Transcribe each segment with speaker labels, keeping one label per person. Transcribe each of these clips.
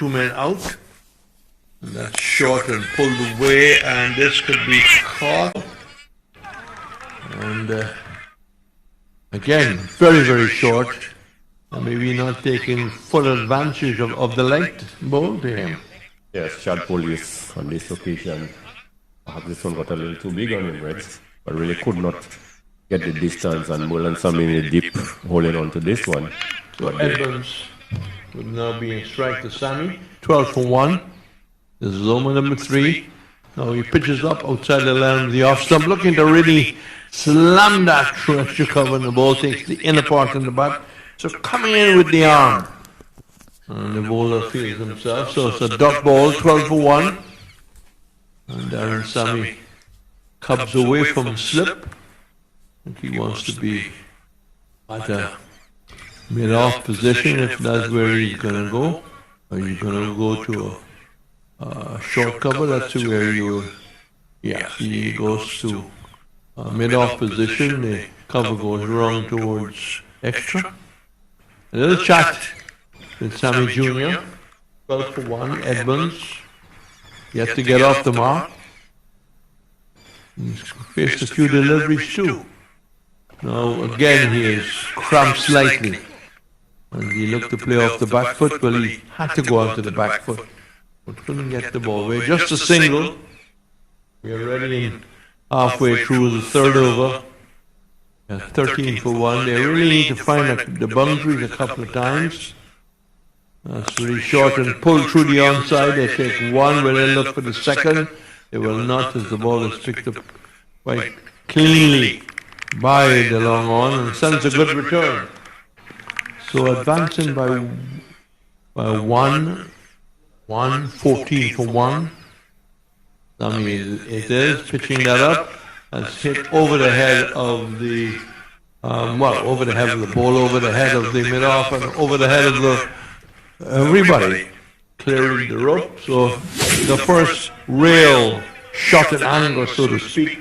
Speaker 1: 2 men out. And that's short and pulled away, and this could be caught. And again, very, very short. And maybe not taking full advantage of the length ball to him.
Speaker 2: Yes, short pull is on this occasion. Perhaps this one got a little too big on him, right? But really could not get the distance, and Mulan Sami in the deep holding on to this one.
Speaker 1: So Edmonds would now be in strike to Sami. 12 for 1. This is Loma number 3. Now he pitches up outside the line of the off stump, looking to really slam that through extra cover, and the ball takes the inner part in the bat. So coming in with the arm. And the bowler feels himself. So it's a dot ball, 12 for 1. And Darren Sami cubs away from slip. I think he wants to be at a mid-off position if that's where he's going to go. Or you're going to go to a short cover, that's where you, he goes to a mid-off position, the cover goes wrong towards extra. A little chat with Sami Jr., 12 for 1, Edmonds, yet to get off the mark. He's faced a few deliveries too. Now again he is cramped slightly. And he looked to play off the back foot, well he had to go onto the back foot. But couldn't get the ball away. Just a single. We are already halfway through the third over. 13 for 1. They really need to find the boundaries a couple of times. That's really short and pull through the onside. They take one, when they look for the second. They will not, as the ball is picked up quite cleanly by the long on and sends a good return. So advancing by 14 for 1. I mean, it is pitching that up. Has hit over the head of the, over the head of the ball, over the head of the mid-off, and over the head of the everybody, clearing the rope. So the first real shot at angle, so to speak,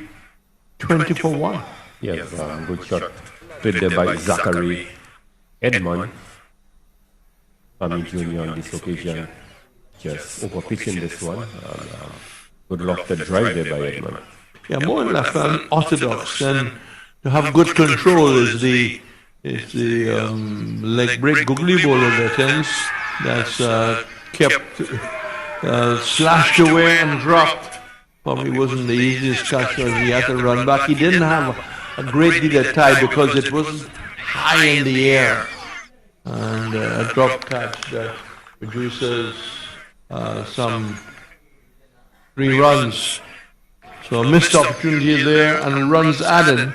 Speaker 1: 20 for 1.
Speaker 2: Yes, good shot played there by Zachary Edmond. Sami Jr. on this occasion, just over pitching this one. Good luck to drive there by Edmond.
Speaker 1: Yeah, more or less unorthodox, and to have good control is the leg break googly ball of the tens that's kept slashed away and dropped. Probably wasn't the easiest catch, as he had to run back. He didn't have a great deal of time because it wasn't high in the air, and a drop catch that produces some 3 runs. So a missed opportunity there and runs added.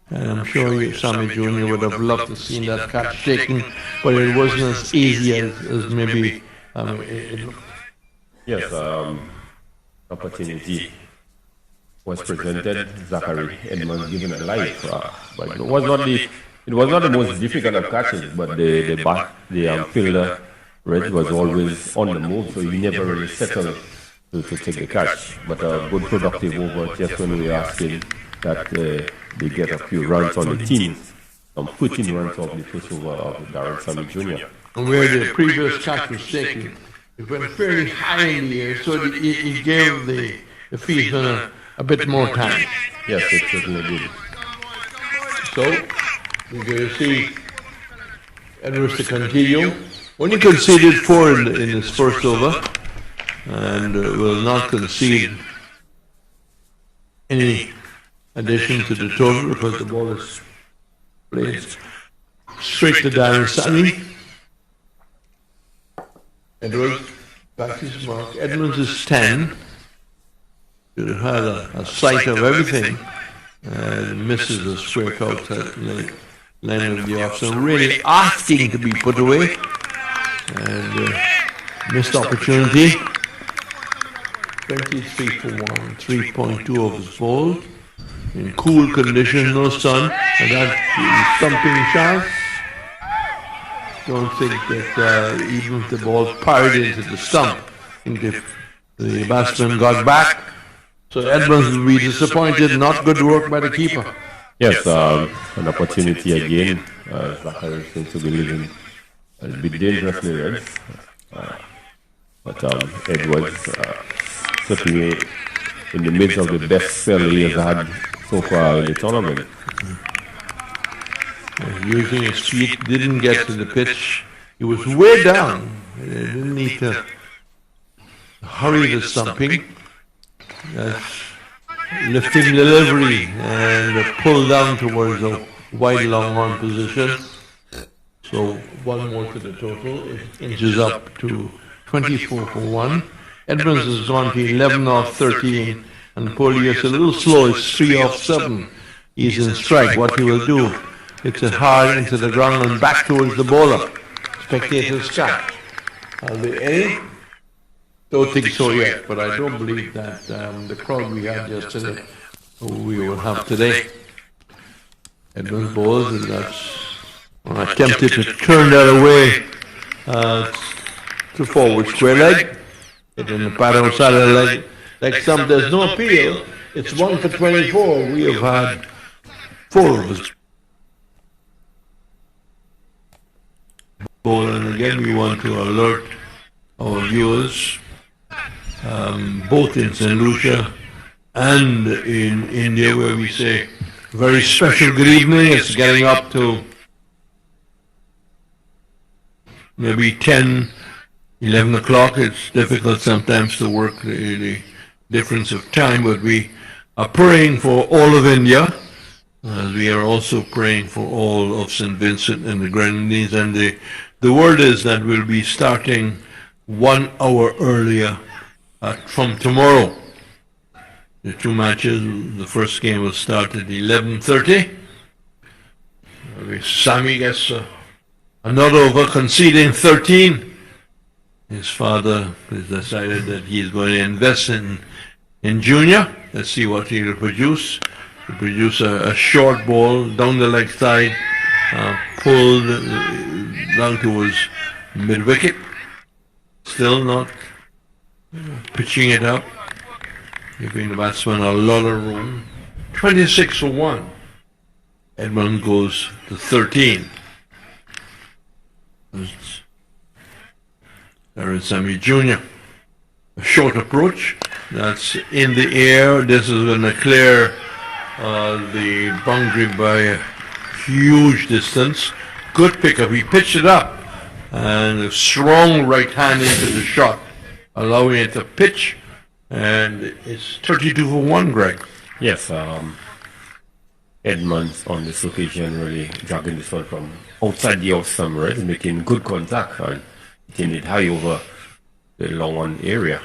Speaker 1: And I'm sure Sami Jr. would have loved to see that catch taken, but it wasn't as easy as maybe it looked.
Speaker 2: Yes, opportunity was presented. Zachary Edmonds given a life, but it was not the most difficult of catches. But the fielder Red was always on the move, so he never really settled to take the catch. But a good productive over, just when we were asking that they get a few runs on the team, some 14 runs off the first over of Darren Sami Jr.
Speaker 1: And where the previous catch was taken, it went fairly high in the air, so it gave the field a bit more time.
Speaker 2: Yes, it certainly did.
Speaker 1: So, we're going to see Edwards to continue. Only conceded 4 in his first over, and will not concede any addition to the total because the ball is played straight to Darren Sami. Edwards back to his mark. Edmonds is 10. Should have had a sight of everything. Misses a square out line of the off. So really asking to be put away. And missed opportunity. 23 for 1, 3.2 of his ball. In cool conditions, no sun. And that stumping chance. Don't think that even if the ball parried into the stump, I think if the batsman got back, so Edmonds will be disappointed. Not good work by the keeper.
Speaker 2: Yes, an opportunity again. Zachary seems to be living a bit dangerously, right? But Edwards certainly in the midst of the best spell he has had so far in the tournament.
Speaker 1: Using his feet, didn't get to the pitch. He was way down. He didn't need to hurry the stumping. That's lifting delivery and pull down towards a wide long on position. So one more to the total. It inches up to 24 for 1. Edmonds has gone to 11 off 13, and Polius a little slow. It's 3 off 7. He's in strike. What he will do, hits it hard into the ground and back towards the bowler. Spectators catch. Are there any? Don't think so yet, but I don't believe that the crowd we had yesterday, we will have today. Edmonds bowls, and that's attempted to turn that away to forward square leg. Hit in the pad outside of the leg. Like some, there's no appeal. It's 1 for 24. We have had 4 of us. And again, we want to alert our viewers, both in St. Lucia and in India, where we say very special good evening. It's getting up to maybe 10, 11 o'clock. It's difficult sometimes to work the difference of time, but we are praying for all of India. We are also praying for all of St. Vincent and the Grenadines, and the word is that we'll be starting 1 hour earlier from tomorrow. The 2 matches, the first game will start at 11:30. Sammy gets another over, conceding 13. His father has decided that he is going to invest in Junior. Let's see what he will produce. He'll produce a short ball down the leg side, pulled down towards mid-wicket. Still not pitching it up, giving the batsman a lot of room. 26 for 1. Edmund goes to 13. There is Sammy Jr. A short approach. That's in the air. This is going to clear the boundary by a huge distance. Good pickup. He pitched it up and a strong right hand into the shot, allowing it to pitch. And it's 32 for 1, Greg.
Speaker 2: Yes, Edmonds on this occasion really dragging this one from outside the off stump, making good contact and hitting it high over the long one area.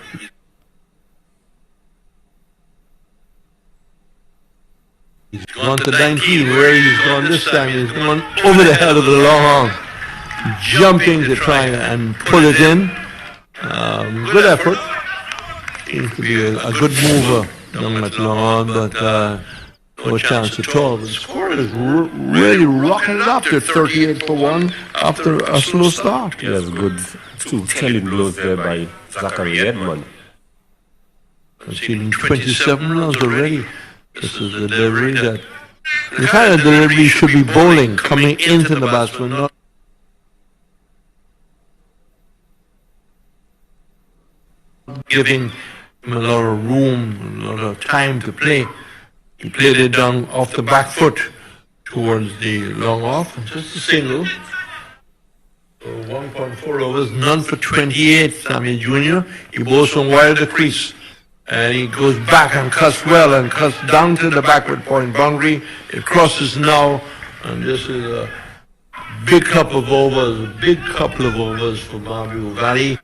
Speaker 1: He's gone to 19, where he's gone this time. He's gone over the head of the long arm, jumping to try and pull it in. Good effort. Seems to be a good mover down that long arm, but no chance at all. The score is really rocking it up to 38 for 1 after a slow start.
Speaker 2: Yes, good 2 telling blows there by Zachary Edmonds.
Speaker 1: Conceding 27 runs already. This is the delivery that the kind of delivery should be bowling, coming into the batsman, not giving him a lot of room, a lot of time to play. He played it down off the back foot towards the long off, just a single. So 1.4 overs, none for 28, Sammy Jr. He bowls from wide of the crease. And he goes back and cuts well and cuts down to the backward point boundary. It crosses now, and this is a big couple of overs for Mabu Valley.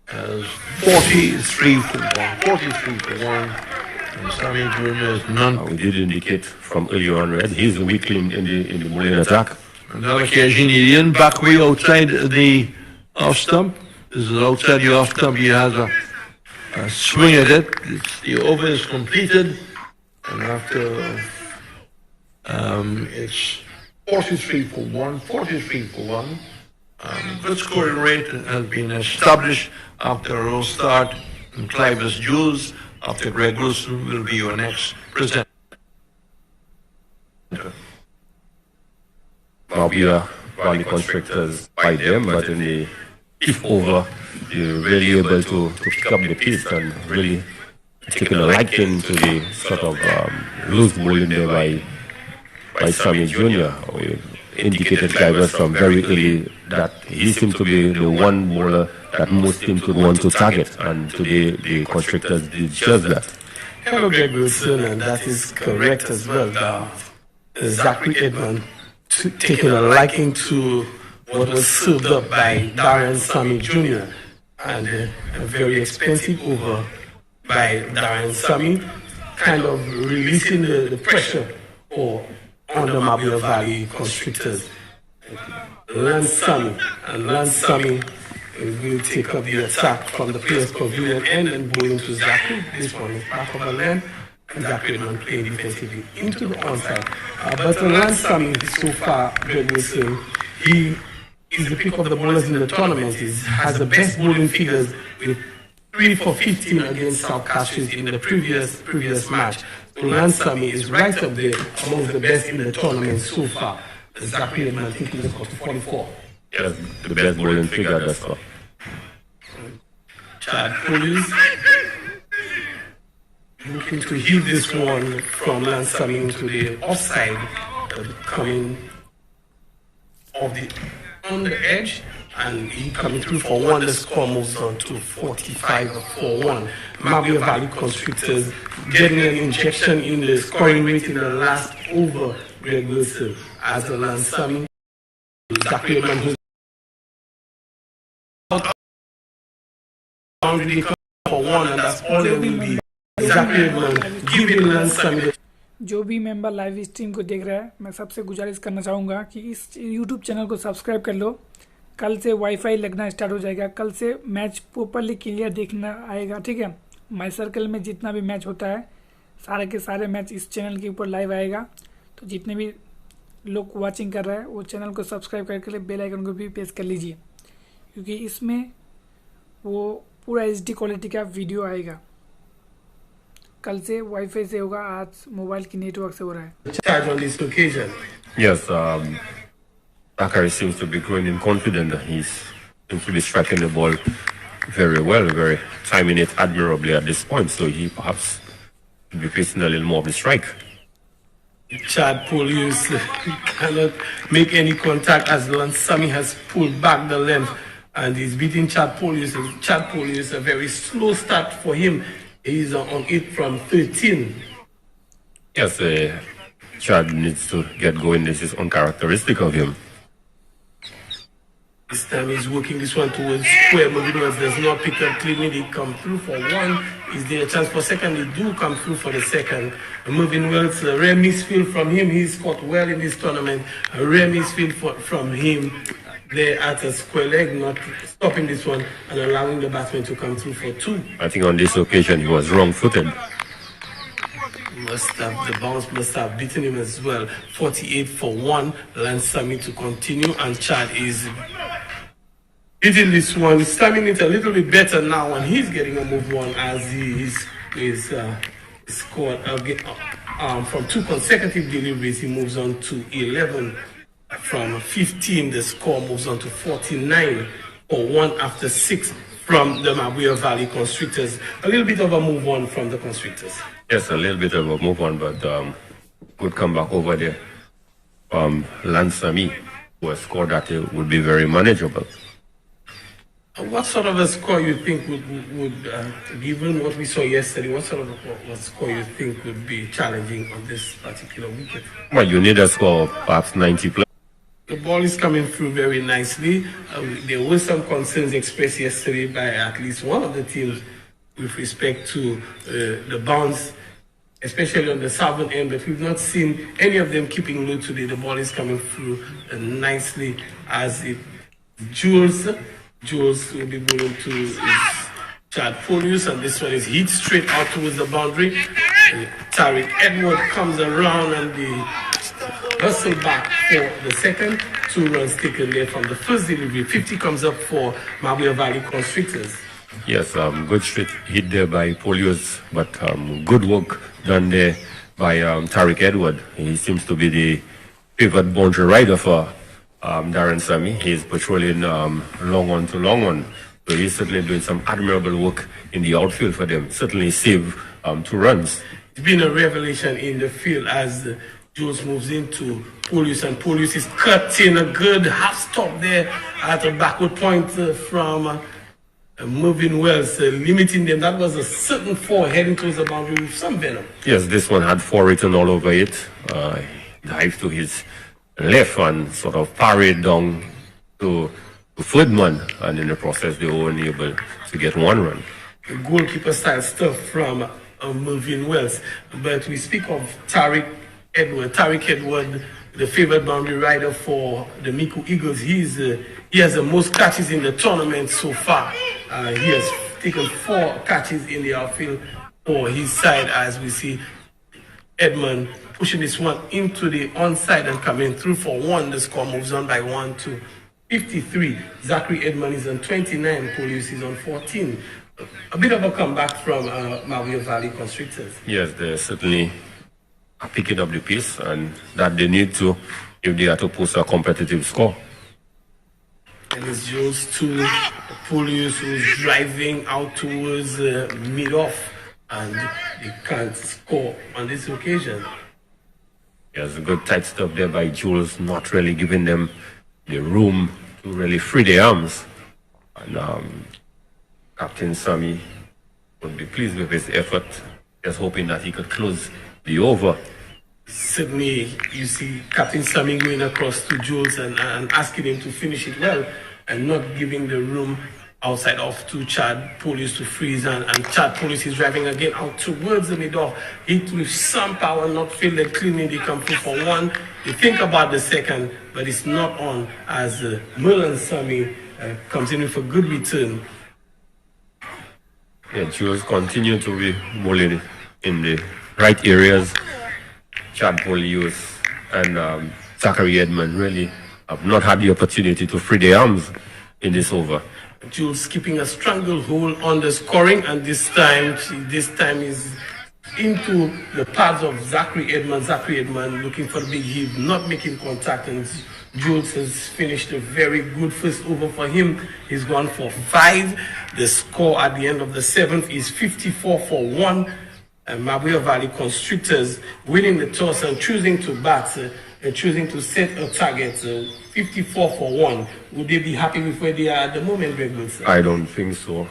Speaker 1: As 43 for 1, 43 for 1. And Sammy Jr. is none.
Speaker 2: We did indicate from earlier on, he's the weakling in the Malayan attack.
Speaker 1: Another occasion, he didn't back way outside the off stump. This is outside the off stump. He has a swing at it. The over is completed, and after it's 43 for 1, 43 for 1. Good scoring rate has been established after a low start in Clive's Jules After Greg Wilson will be your next presenter.
Speaker 2: MICEA Valley Constrictors by them, but in the fifth over, you're really able to pick up the pace and really taking a liking to the sort of loose bowling there by Sammy Jr. We indicated drivers from very early that he seemed to be the one bowler that most teams would want to target, and today the Constrictors did just that.
Speaker 3: Hello, Greg Wilson, and that is correct as well. Zachary Edmond taking a liking to what was served up by Darren Sammy Jr. and a very expensive over by Darren Sammy, kind of releasing the pressure on the MICEA Valley Constrictors. Lance Sammy will take up the attack from the players' pavilion end and bowling to Zachary. This one is back of the land, and Zachary Edmond playing defensively into the onside. But Lance Sammy, so far, Greg Wilson, he is the pick of the bowlers in the tournament. He has the best bowling figures with 3 for 15 against South Castries in the previous match. So Lance Sammy is right up there amongst the best in the tournament so far. Zachary Edmond taking the score to 44.
Speaker 2: Yes, the best bowling figure that's all.
Speaker 3: Chad Police looking to hit this one from Lance Sammy into the offside, coming on the edge, and he coming through for one. The score moves on to 45-41. MICEA Valley Constrictors getting an injection in the scoring rate in the last over. Greg Wilson as a Lance Sammy. Zachary Edmond who's already come for one, and that's all it will be. Zachary Edmond giving Lance Sammy.
Speaker 4: जो भी member live stream को देख रहा है, मैं सबसे गुजारिश करना चाहूँगा कि इस यूट्यूब चैनल को सब्सक्राइब कर लो। कल से वाईफाई लगना स्टार्ट हो जाएगा, कल से मैच प्रॉपरली क्लियर देखना आएगा, ठीक है। माई सर्कल में जितना भी मैच होता है, सारे के सारे मैच इस चैनल के ऊपर लाइव आएगा। तो जितने भी लोग वाचिंग कर रहे हैं वो चैनल को सब्सक्राइब करके बेल आइकन को भी प्रेस कर लीजिए, क्योंकि इसमें वो पूरा HD क्वालिटी का वीडियो आएगा। कल से वाईफाई से होगा, आज मोबाइल की नेटवर्क से हो रहा है।
Speaker 3: Charge on this occasion.
Speaker 2: Yes, Zachary seems to be growing in confidence. He seems to be striking the ball very well, very timing it admirably at this point. So he perhaps should be facing a little more of the strike.
Speaker 3: Chad Polius cannot make any contact as Lance Sammy has pulled back the length and he's beating Chad Polius. Chad Polius, a very slow start for him. He's on it from 13.
Speaker 2: Yes, Chad needs to get going. This is uncharacteristic of him.
Speaker 3: This time he's working this one towards square. Moving Wells does not pick up cleanly. They come through for one. Is there a chance for second? They do come through for the second. Moving Wells, a rare misfield from him. He's scored well in this tournament. A rare misfield from him there at a square leg, not stopping this one and allowing the batsman to come through for two.
Speaker 2: I think on this occasion he was wrong-footed.
Speaker 3: The bounce must have beaten him as well. 48 for one. Lance Sammy to continue, and Chad is hitting this one, stemming it a little bit better now, and he's getting a move on as he is scored from two consecutive deliveries. He moves on to 11 from 15. The score moves on to 49 for one after 6 from the MICEA Valley Constrictors. A little bit of a move on from the Constrictors.
Speaker 2: Yes, a little bit of a move on, but good comeback over there. Lance Sammy, who has scored that would be very manageable.
Speaker 3: What sort of a score you think would given what we saw yesterday, what sort of a score you think would be challenging on this particular wicket?
Speaker 2: Well, you need a score of perhaps 90 plus.
Speaker 3: The ball is coming through very nicely. There were some concerns expressed yesterday by at least one of the teams with respect to the bounce, especially on the southern end, but we've not seen any of them keeping low today. The ball is coming through nicely as it Jules will be bowling to his Chad Polius, and this one is hit straight out towards the boundary. Tariq Edward comes around and the hustle back for the second. 2 runs taken there from the first delivery. 50 comes up for MICEA Valley Constrictors.
Speaker 2: Yes, good straight hit there by Polius, but good work done there by Tariq Edward. He seems to be the pivot boundary rider for Darren Sammy. He's patrolling long on to long on. So he's certainly doing some admirable work in the outfield for them. Certainly saved 2 runs.
Speaker 3: It's been a revelation in the field as Jules moves into Polius, and Polius is cutting a good half stop there at a backward point from moving Wells, limiting them. That was a certain 4 heading towards the boundary with some venom.
Speaker 2: Yes, this one had 4 written all over it. Dive to his left and sort of parried down to Ferdman, and in the process they were only able to get 1 run.
Speaker 3: Goalkeeper style stuff from Mervyn Wells. But we speak of Tariq Edward. Tariq Edward, the favorite boundary rider for the Mico Eagles. He has the most catches in the tournament so far. He has taken 4 catches in the outfield for his side, as we see Edmund pushing this one into the onside and coming through for 1. The score moves on by 1 to 53. Zachary Edmund is on 29. Polius is on 14. A bit of a comeback from Mawia Valley Constrictors.
Speaker 2: Yes, they certainly are picking up the pace, and that they need to if they are to post a competitive score.
Speaker 3: And it's Jules to Polius, who's driving out towards mid-off, and they can't score on this occasion.
Speaker 2: Yes, a good tight stop there by Jules, not really giving them the room to really free their arms. And Captain Sammy would be pleased with his effort, just hoping that he could close the over.
Speaker 3: Certainly, you see Captain Sammy going across to Jules and asking him to finish it well, and not giving the room outside off to Chad Polius to freeze, and Chad Polius is driving again out towards the middle, hit with some power, not fielded cleanly. They come through for 1. They think about the second, but it's not on as Merlin Sammy comes in with a good return.
Speaker 2: Yeah, Jules continue to be bowling in the right areas. Chad Polius and Zachary Edmond really have not had the opportunity to free their arms in this over.
Speaker 3: Jules keeping a stranglehold on the scoring, and this time is into the paths of Zachary Edmond. Zachary Edmond looking for the big hit, not making contact, and Jules has finished a very good first over for him. He's gone for 5. The score at the end of the 7th is 54 for 1. Mawia Valley Constrictors winning the toss and choosing to bat and choosing to set a target. 54 for 1. Would they be happy with where they are at the moment, Greg Wilson?
Speaker 2: I don't think so.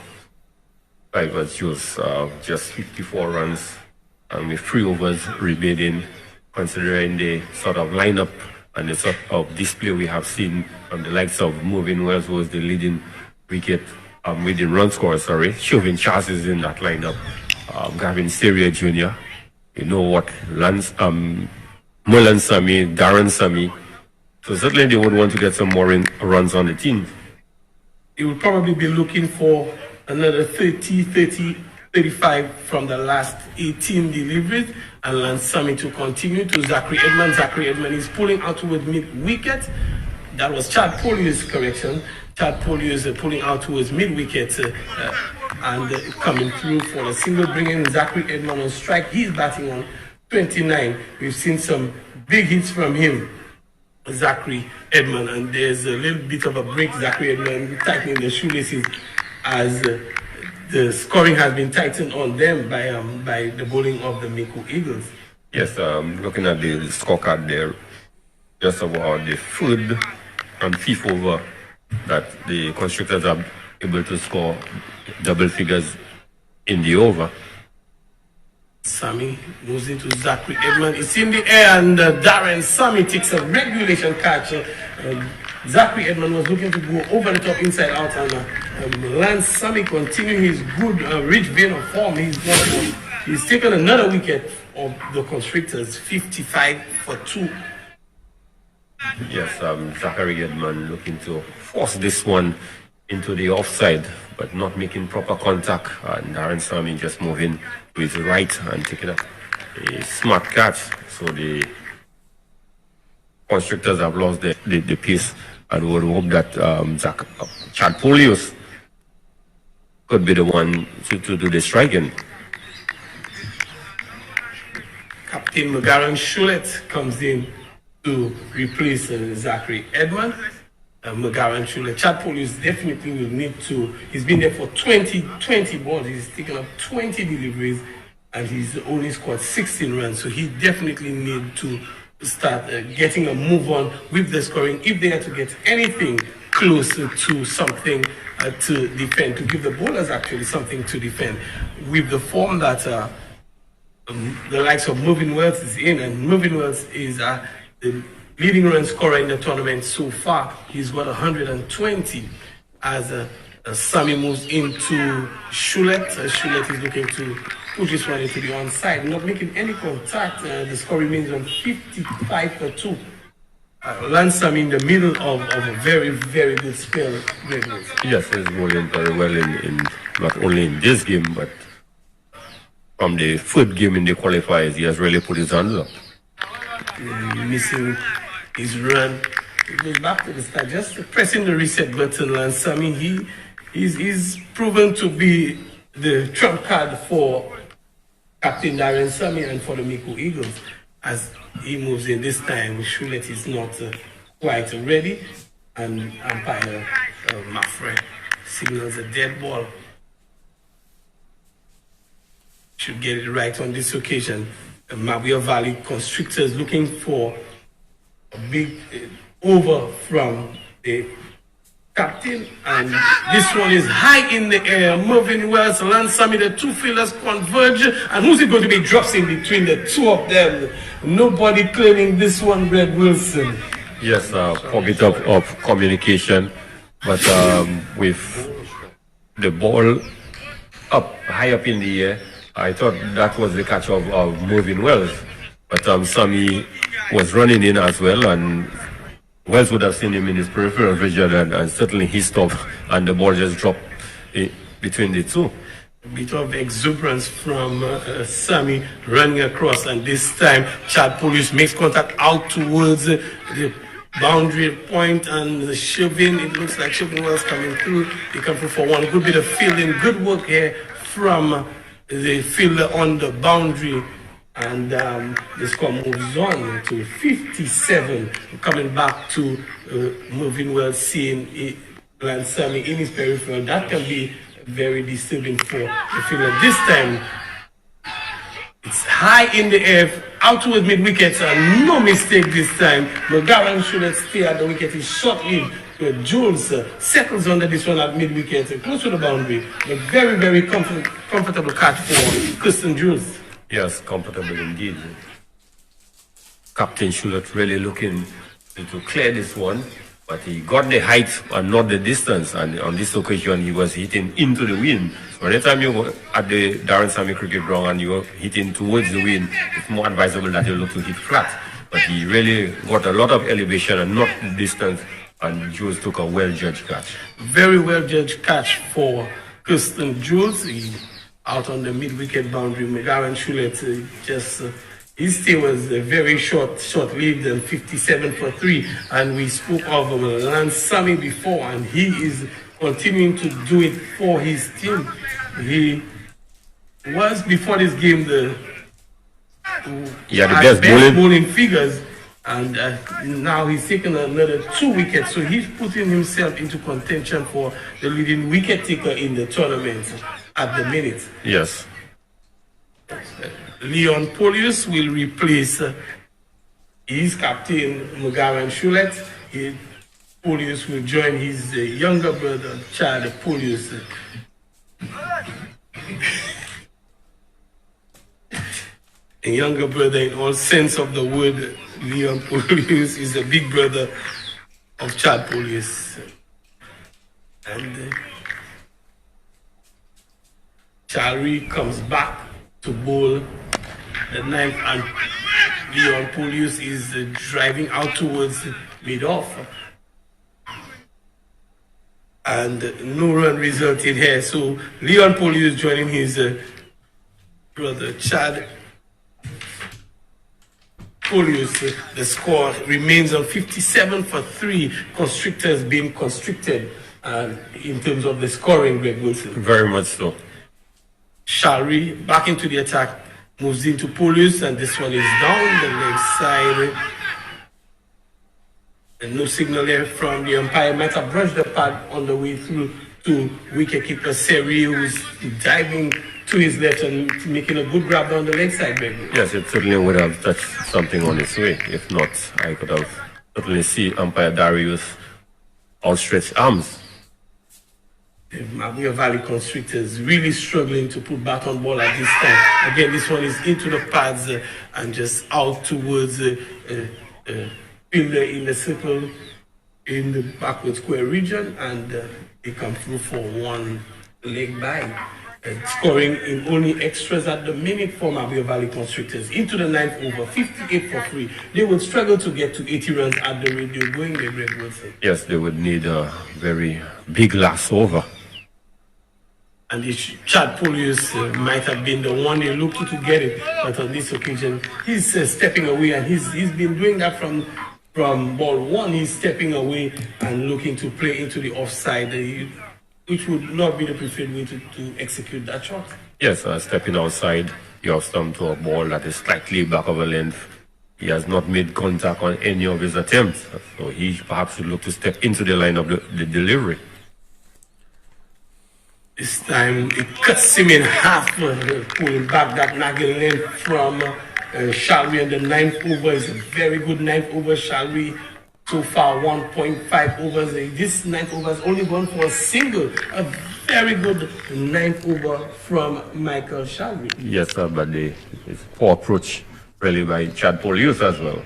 Speaker 2: I was just 54 runs and with 3 overs remaining, considering the sort of lineup and the sort of display we have seen from the likes of Moving Wells, who was the leading leading run scorer, Chauvin Charles is in that lineup. Gavin Seria Jr., you know what, Mulan Sami, Darren Sami. So certainly they would want to get some more runs on the team.
Speaker 3: He would probably be looking for another 35 from the last 18 deliveries, and Lance Sami to continue to Zachary Edmond. Zachary Edmond is pulling out towards mid-wicket. That was Chad Polius' correction. Chad Polius pulling out towards mid-wicket and coming through for a single, bringing Zachary Edmond on strike. He's batting on 29. We've seen some big hits from him, Zachary Edmond, and there's a little bit of a break. Zachary Edmond tightening the shoelaces as the scoring has been tightened on them by the bowling of the Mico Eagles.
Speaker 2: Yes, looking at the scorecard there, just about the 3rd and 5th over that the Constrictors are able to score double figures in the over.
Speaker 3: Sammy moves into Zachary Edmond. It's in the air, and Darren Sammy takes a regulation catch. Zachary Edmond was looking to go over the top, inside out, and Lance Sammy continuing his good, rich vein of form. He's taken another wicket of the Constrictors, 55 for 2.
Speaker 2: Yes, Zachary Edmond looking to force this one into the offside, but not making proper contact. And Darren Sammy just moving to his right and taking up a smart catch. So the Constrictors have lost the pace, and would hope that Chad Polius could be the one to do the striking.
Speaker 3: Captain McGarren Shulet comes in to replace Zachary Edmond. McGarren Shulet. Chad Polius definitely will need to. He's been there for 20 balls. He's taken up 20 deliveries and he's only scored 16 runs. So he definitely need to start getting a move on with the scoring if they are to get anything closer to something to defend, to give the bowlers actually something to defend. With the form that the likes of Mervyn Wells is in, and Mervyn Wells is the leading run scorer in the tournament so far. He's got 120 as Sammy moves into Shulet. Shulet is looking to push this one into the onside, not making any contact. The score remains on 55 for 2. Lance Sammy in the middle of a very, very good spell.
Speaker 2: Yes, he's bowling very well in not only in this game, but from the third game in the qualifiers, he has really put his hands up.
Speaker 3: Missing his run. He goes back to the start, just pressing the reset button. Lance Sammy, he's proven to be the trump card for Captain Darren Sammy and for the Miko Eagles. As he moves in this time, Shulet is not quite ready, and umpire Maffrey signals a dead ball. Should get it right on this occasion. Mabia Valley Constrictors looking for a big over from the captain, and this one is high in the air. Mervyn Wells, Lance Sammy, the two fielders converge, and who's it going to be? Drops in between the two of them. Nobody claiming this one, Brad Wilson.
Speaker 2: Yes, a bit of communication, but with the ball up high up in the air, I thought that was the catch of Mervyn Wells, but Sammy was running in as well, and Wells would have seen him in his peripheral vision, and certainly he stopped, and the ball just dropped between the two.
Speaker 3: A bit of exuberance from Sammy running across, and this time Chad Polius makes contact out towards the boundary point, and the shoving, it looks like shoving Wells coming through. He comes through for one good bit of fielding. Good work here from the fielder on the boundary, and the score moves on to 57. Coming back to Mervyn Wells seeing Lance Sammy in his peripheral. That can be very disturbing for the fielder. This time, it's high in the air, out towards mid-wicket, and no mistake this time. McGarren should stay at the wicket. His short lead. Jules settles under this one at mid-wicket, close to the boundary. A very, very comfortable catch for Kirsten Jules.
Speaker 2: Yes, comfortable indeed. Captain Shulet really looking to clear this one, but he got the height and not the distance, and on this occasion he was hitting into the wind. So anytime you go at the Darren Sammy cricket ground and you're hitting towards the wind, it's more advisable that you look to hit flat. But he really got a lot of elevation and not the distance, and Jules took a well-judged catch.
Speaker 3: Very well-judged catch for Kirsten Jules. He out on the mid-wicket boundary. McGarren Shulet his stay was very short-lived, and 57 for 3. And we spoke of Lance Sammy before, and he is continuing to do it for his team. He was, before this game, the
Speaker 2: best
Speaker 3: bowling figures, and now he's taken another 2 wickets, so he's putting himself into contention for the leading wicket taker in the tournament at the minute.
Speaker 2: Yes.
Speaker 3: Leon Polius will replace his captain McGarren Shulet. Polius will join his younger brother Chad Polius. A younger brother in all sense of the word. Leon Polius is the big brother of Chad Polius. And Chalry comes back to bowl the ninth, and Leon Polius is driving out towards mid-off. And no run resulted here, so Leon Polius joining his brother Chad Polius. The score remains on 57 for 3. Constrictors being constricted in terms of the scoring, Greg Wilson.
Speaker 2: Very much so.
Speaker 3: Shalry back into the attack, moves into Polius, and this one is down the leg side. And no signal there from the umpire. Might have brushed the pad on the way through to wicketkeeper Seri, who's diving to his left and making a good grab down the leg side, Greg.
Speaker 2: Yes, it certainly would have touched something on its way. If not, I could have certainly seen umpire Darius outstretched arms.
Speaker 3: The MICEA Valley Constrictors really struggling to put bat on ball at this time. Again, this one is into the pads and just out towards fielder in the circle in the backward square region, and they come through for one leg by. Scoring in only extras at the minute for MICEA Valley Constrictors. Into the ninth over, 58 for 3. They would struggle to get to 80 runs at the rate they're going there, Greg Wilson.
Speaker 2: Yes, they would need a very big last over.
Speaker 3: And Chad Polius might have been the one they looked to get it, but on this occasion, he's stepping away, and he's been doing that from ball one. He's stepping away and looking to play into the offside, which would not be the preferred way to execute that shot.
Speaker 2: Yes, stepping outside, you have stump to a ball that is slightly back of a length. He has not made contact on any of his attempts, so he perhaps should look to step into the line of the delivery.
Speaker 3: This time it cuts him in half, pulling back that nagging length from Shalry, and the ninth over is a very good ninth over. Shalry so far 1.5 overs. This ninth over has only gone for a single. A very good ninth over from Michael Shalry.
Speaker 2: Yes, sir, but it's poor approach really by Chad Polius as well.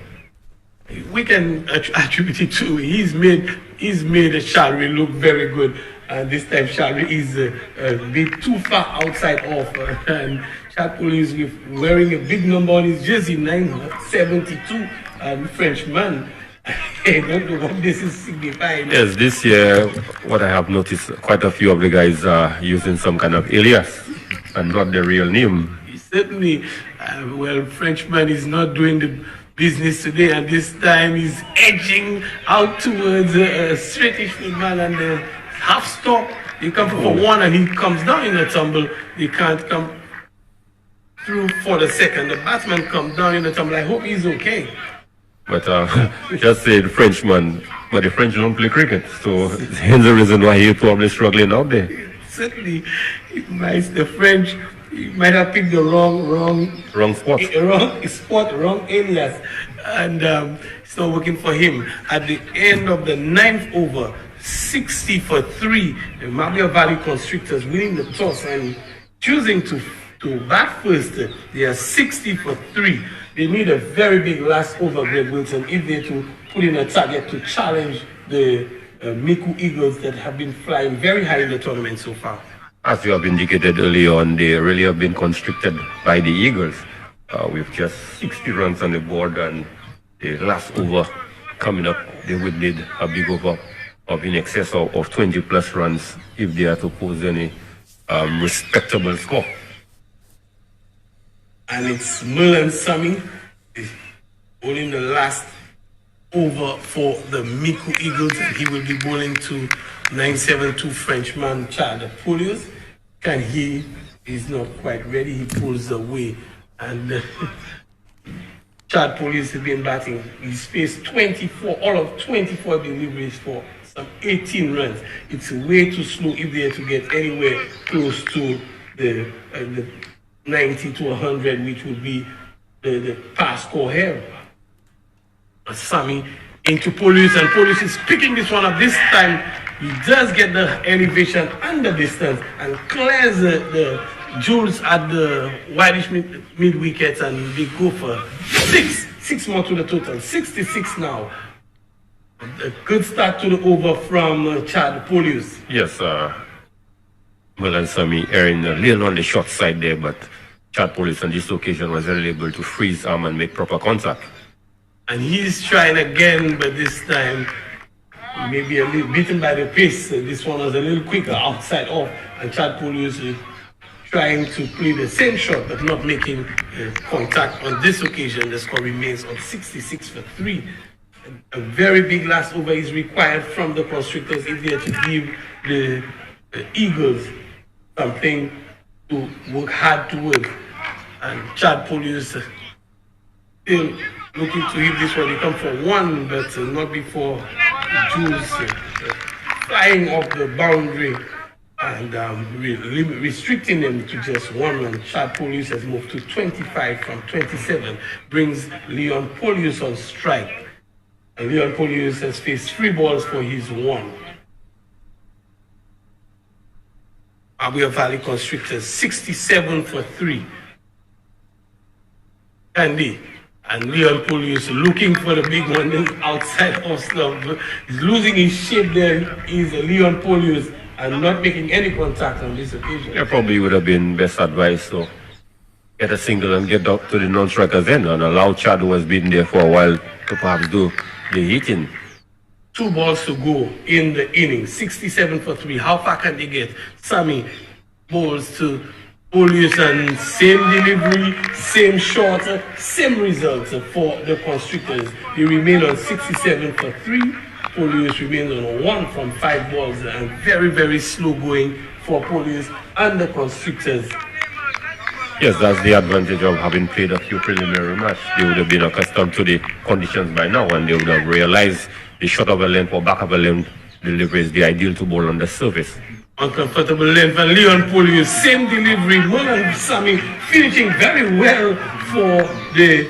Speaker 3: We can attribute it to he's made Shalry look very good. This time Shalry is a bit too far outside off, and Chad Polius is wearing a big number on his jersey, 972, Frenchman. I don't know what this is signifying.
Speaker 2: Yes, this year, what I have noticed, quite a few of the guys are using some kind of alias and not the real name.
Speaker 3: Certainly, Frenchman is not doing the business today, and this time he's edging out towards a straightish man and the half stop. They come for one, and he comes down in a tumble. They can't come through for the second. The batsman comes down in a tumble. I hope he's okay.
Speaker 2: But just say the Frenchman, but the French don't play cricket, so hence the reason why he's probably struggling out there.
Speaker 3: Certainly, the French might have picked the wrong spot, wrong alias, and it's not working for him. At the end of the ninth over, 60 for 3, the MICEA Valley Constrictors winning the toss and choosing to bat first. They are 60 for 3. They need a very big last over, Greg Wilson, if they're to put in a target to challenge the Miku Eagles that have been flying very high in the tournament so far.
Speaker 2: As you have indicated earlier on, they really have been constricted by the Eagles with just 60 runs on the board, and the last over coming up, they would need a big over of in excess of 20 plus runs if they are to pose any respectable score.
Speaker 3: And it's Merlin Sami bowling the last over for the Miku Eagles, and he will be bowling to 972 Frenchman Chad Polius. He's not quite ready. He pulls away, and Chad Polius has been batting. He's faced 24, all of 24 deliveries for some 18 runs. It's way too slow if they are to get anywhere close to the 90 to 100, which would be the pass score here. Sami into Polius, and Polius is picking this one up. This time he does get the elevation and the distance and clears the jewels at the wideish mid wickets, and they go for six more to the total. 66 now. A good start to the over from Chad Polius.
Speaker 2: Yes, Merlin Sami erring a little on the short side there, but Chad Polius on this occasion was able to freeze arm and make proper contact.
Speaker 3: And he's trying again, but this time maybe a little beaten by the pace. This one was a little quicker outside off, and Chad Polius is trying to play the same shot but not making contact. On this occasion, the score remains on 66 for 3. A very big last over is required from the Constrictors if they are to give the Eagles something to work hard to work. And Chad Polius still looking to hit this one. He come for one, but not before Jules flying off the boundary and restricting them to just one run. Chad Polius has moved to 25 from 27, brings Leon Polius on strike. And Leon Polius has faced 3 balls for his 1. Mabwea Valley Constrictors 67 for 3. Andy and Leon Polius looking for the big one outside off slump. He's losing his shape there. Is Leon Polius and not making any contact on this occasion.
Speaker 2: Yeah, probably would have been best advice to get a single and get up to the non-strikers then and allow Chad, who has been there for a while, to perhaps do the hitting.
Speaker 3: 2 balls to go in the inning, 67 for 3. How far can they get? Sammy bowls to Polius and same delivery, same shot, same result for the Constrictors. They remain on 67 for 3. Polius remains on 1 from 5 balls and very, very slow going for Polius and the Constrictors.
Speaker 2: Yes, that's the advantage of having played a few preliminary matches. They would have been accustomed to the conditions by now and they would have realized the short of a length or back of a length delivery is the ideal to bowl on the surface.
Speaker 3: Uncomfortable length and Leon Polius, same delivery. Molan Sami finishing very well for the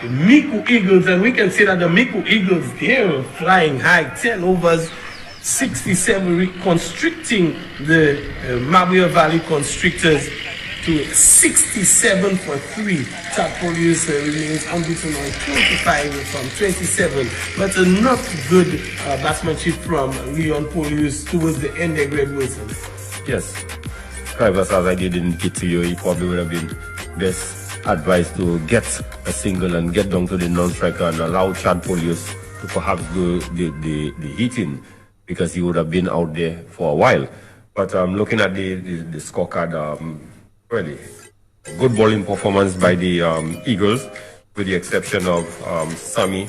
Speaker 3: Miku Eagles, and we can say that the Miku Eagles, they're flying high, 10 overs, 67, constricting the Mabwea Valley Constrictors to 67 for 3. Chad Polius remains unbeaten on 25 from 27, but not good batsmanship from Leon Polius towards the end of Greg Wilson.
Speaker 2: Yes, Drivers, as I didn't get to you, it probably would have been best advice to get a single and get down to the non-striker and allow Chad Polius to perhaps do the hitting, because he would have been out there for a while. But looking at the scorecard, really good bowling performance by the Eagles, with the exception of Sammy